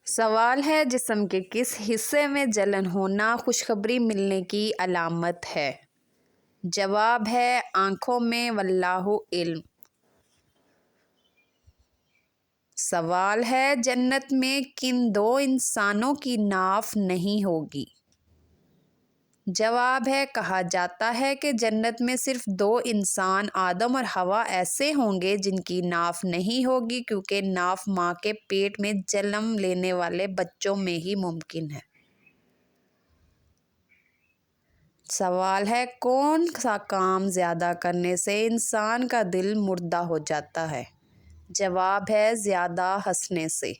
سوال ہے جسم کے کس حصے میں جلن ہونا خوشخبری ملنے کی علامت ہے؟ جواب ہے آنکھوں میں، واللہ علم۔ سوال ہے جنت میں کن دو انسانوں کی ناف نہیں ہوگی؟ جواب ہے کہا جاتا ہے کہ جنت میں صرف دو انسان آدم اور حوا ایسے ہوں گے جن کی ناف نہیں ہوگی، کیونکہ ناف ماں کے پیٹ میں جنم لینے والے بچوں میں ہی ممکن ہے۔ سوال ہے کون سا کام زیادہ کرنے سے انسان کا دل مردہ ہو جاتا ہے؟ جواب ہے زیادہ ہنسنے سے۔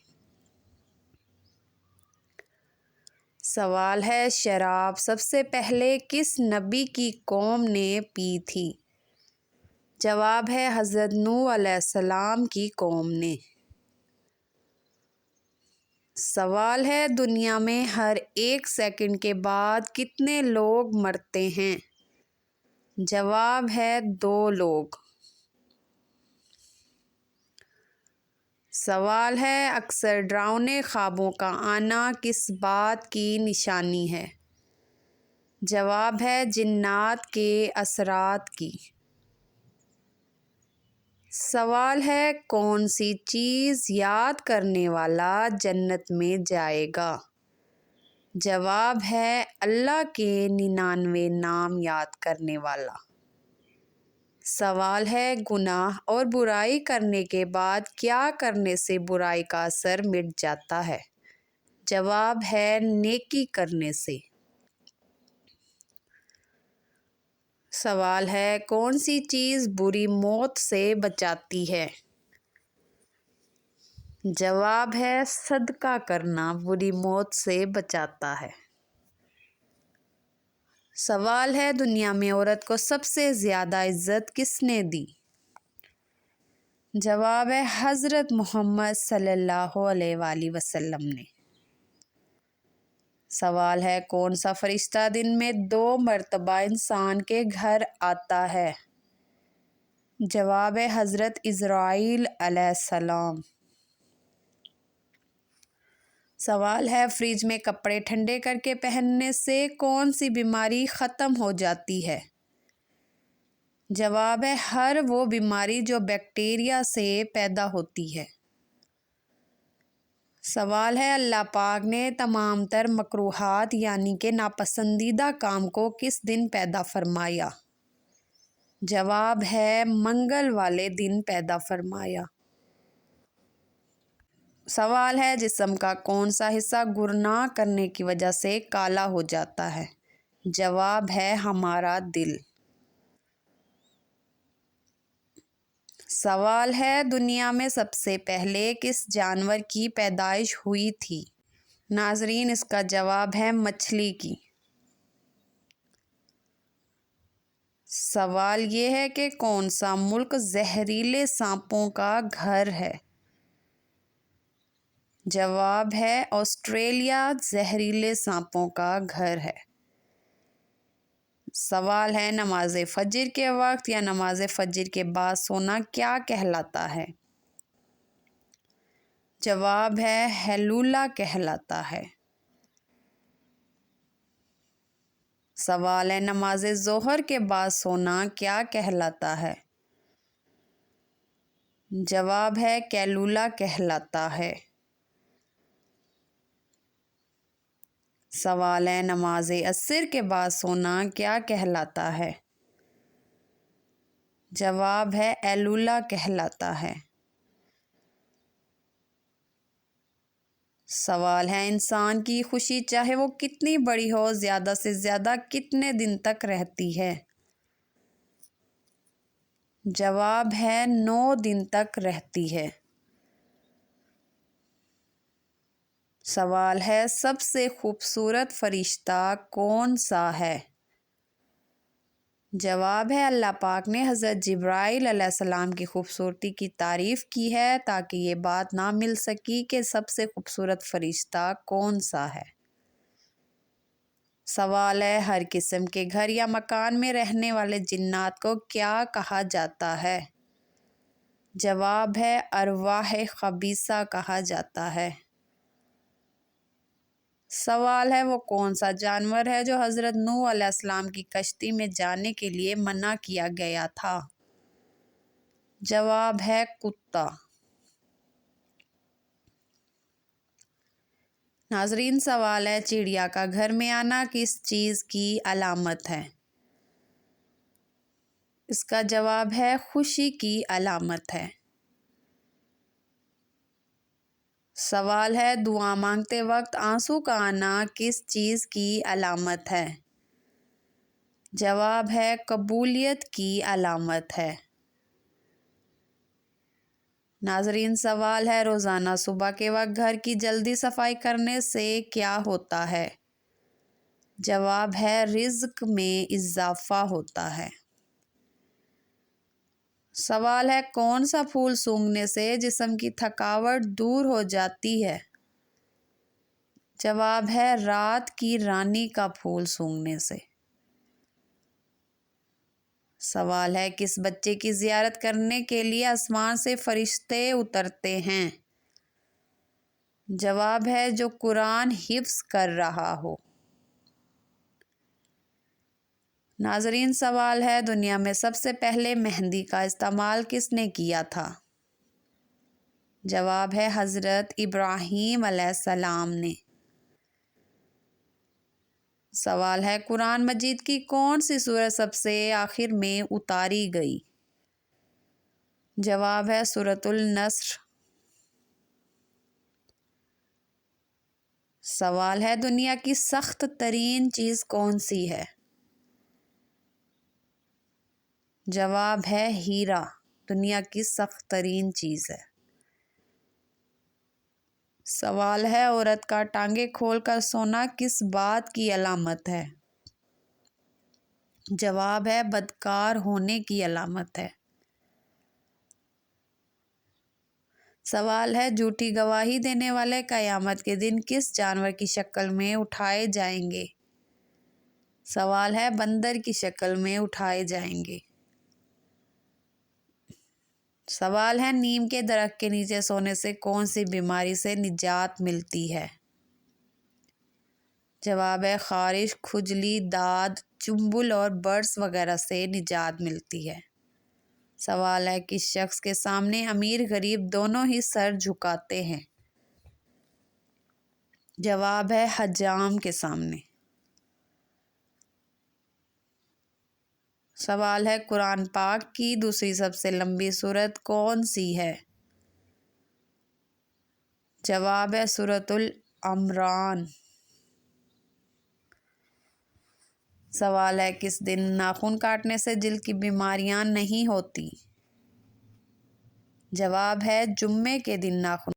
سوال ہے شراب سب سے پہلے کس نبی کی قوم نے پی تھی؟ جواب ہے حضرت نوح علیہ السلام کی قوم نے۔ سوال ہے دنیا میں ہر 1 سیکنڈ کے بعد کتنے لوگ مرتے ہیں؟ جواب ہے 2 لوگ۔ سوال ہے اکثر ڈراؤنے خوابوں کا آنا کس بات کی نشانی ہے؟ جواب ہے جنات کے اثرات کی۔ سوال ہے کون سی چیز یاد کرنے والا جنت میں جائے گا؟ جواب ہے اللہ کے 99 نام یاد کرنے والا۔ سوال ہے گناہ اور برائی کرنے کے بعد کیا کرنے سے برائی کا اثر مٹ جاتا ہے؟ جواب ہے نیکی کرنے سے۔ سوال ہے کون سی چیز بری موت سے بچاتی ہے؟ جواب ہے صدقہ کرنا بری موت سے بچاتا ہے۔ سوال ہے دنیا میں عورت کو سب سے زیادہ عزت کس نے دی؟ جواب ہے حضرت محمد صلی اللہ علیہ وآلہ وسلم نے۔ سوال ہے کون سا فرشتہ دن میں 2 مرتبہ انسان کے گھر آتا ہے؟ جواب ہے حضرت عزرائیل علیہ السلام۔ سوال ہے فریج میں کپڑے ٹھنڈے کر کے پہننے سے کون سی بیماری ختم ہو جاتی ہے؟ جواب ہے ہر وہ بیماری جو بیکٹیریا سے پیدا ہوتی ہے۔ سوال ہے اللہ پاک نے تمام تر مکروہات یعنی کہ ناپسندیدہ کام کو کس دن پیدا فرمایا؟ جواب ہے منگل والے دن پیدا فرمایا۔ سوال ہے جسم کا کون سا حصہ گناہ کرنے کی وجہ سے کالا ہو جاتا ہے؟ جواب ہے ہمارا دل۔ سوال ہے دنیا میں سب سے پہلے کس جانور کی پیدائش ہوئی تھی؟ ناظرین اس کا جواب ہے مچھلی کی۔ سوال یہ ہے کہ کون سا ملک زہریلے سانپوں کا گھر ہے؟ جواب ہے آسٹریلیا زہریلے سانپوں کا گھر ہے۔ سوال ہے نماز فجر کے وقت یا نماز فجر کے بعد سونا کیا کہلاتا ہے؟ جواب ہے ہیلولہ کہلاتا ہے۔ سوال ہے نماز ظہر کے بعد سونا کیا کہلاتا ہے؟ جواب ہے قیلولہ کہلاتا ہے۔ سوال ہے نماز عصر کے بعد سونا کیا کہلاتا ہے؟ جواب ہے ایلولہ کہلاتا ہے۔ سوال ہے انسان کی خوشی چاہے وہ کتنی بڑی ہو زیادہ سے زیادہ کتنے دن تک رہتی ہے؟ جواب ہے 9 دن تک رہتی ہے۔ سوال ہے سب سے خوبصورت فرشتہ کون سا ہے؟ جواب ہے اللہ پاک نے حضرت جبرائیل علیہ السلام کی خوبصورتی کی تعریف کی ہے تاکہ یہ بات نہ مل سکی کہ سب سے خوبصورت فرشتہ کون سا ہے۔ سوال ہے ہر قسم کے گھر یا مکان میں رہنے والے جنات کو کیا کہا جاتا ہے؟ جواب ہے ارواح خبیثہ کہا جاتا ہے۔ سوال ہے وہ کون سا جانور ہے جو حضرت نوح علیہ السلام کی کشتی میں جانے کے لیے منع کیا گیا تھا؟ جواب ہے کتا۔ ناظرین سوال ہے چڑیا کا گھر میں آنا کس چیز کی علامت ہے؟ اس کا جواب ہے خوشی کی علامت ہے۔ سوال ہے دعا مانگتے وقت آنسو کا آنا کس چیز کی علامت ہے؟ جواب ہے قبولیت کی علامت ہے۔ ناظرین سوال ہے روزانہ صبح کے وقت گھر کی جلدی صفائی کرنے سے کیا ہوتا ہے؟ جواب ہے رزق میں اضافہ ہوتا ہے۔ سوال ہے کون سا پھول سونگھنے سے جسم کی تھکاوٹ دور ہو جاتی ہے؟ جواب ہے رات کی رانی کا پھول سونگھنے سے۔ سوال ہے کس بچے کی زیارت کرنے کے لیے آسمان سے فرشتے اترتے ہیں؟ جواب ہے جو قرآن حفظ کر رہا ہو۔ ناظرین سوال ہے دنیا میں سب سے پہلے مہندی کا استعمال کس نے کیا تھا؟ جواب ہے حضرت ابراہیم علیہ السلام نے۔ سوال ہے قرآن مجید کی کون سی سورت سب سے آخر میں اتاری گئی؟ جواب ہے سورۃ النصر۔ سوال ہے دنیا کی سخت ترین چیز کون سی ہے؟ جواب ہے ہیرا دنیا کی سخت ترین چیز ہے۔ سوال ہے عورت کا ٹانگیں کھول کر سونا کس بات کی علامت ہے؟ جواب ہے بدکار ہونے کی علامت ہے۔ سوال ہے جھوٹی گواہی دینے والے قیامت کے دن کس جانور کی شکل میں اٹھائے جائیں گے؟ سوال ہے بندر کی شکل میں اٹھائے جائیں گے۔ سوال ہے نیم کے درخت کے نیچے سونے سے کون سی بیماری سے نجات ملتی ہے؟ جواب ہے خارش، کھجلی، داد، چنبل اور برس وغیرہ سے نجات ملتی ہے۔ سوال ہے کس شخص کے سامنے امیر غریب دونوں ہی سر جھکاتے ہیں؟ جواب ہے حجام کے سامنے۔ سوال ہے قرآن پاک کی دوسری سب سے لمبی سورت کون سی ہے؟ جواب ہے سورۃ العمران۔ سوال ہے کس دن ناخن کاٹنے سے جلد کی بیماریاں نہیں ہوتی؟ جواب ہے جمعے کے دن ناخن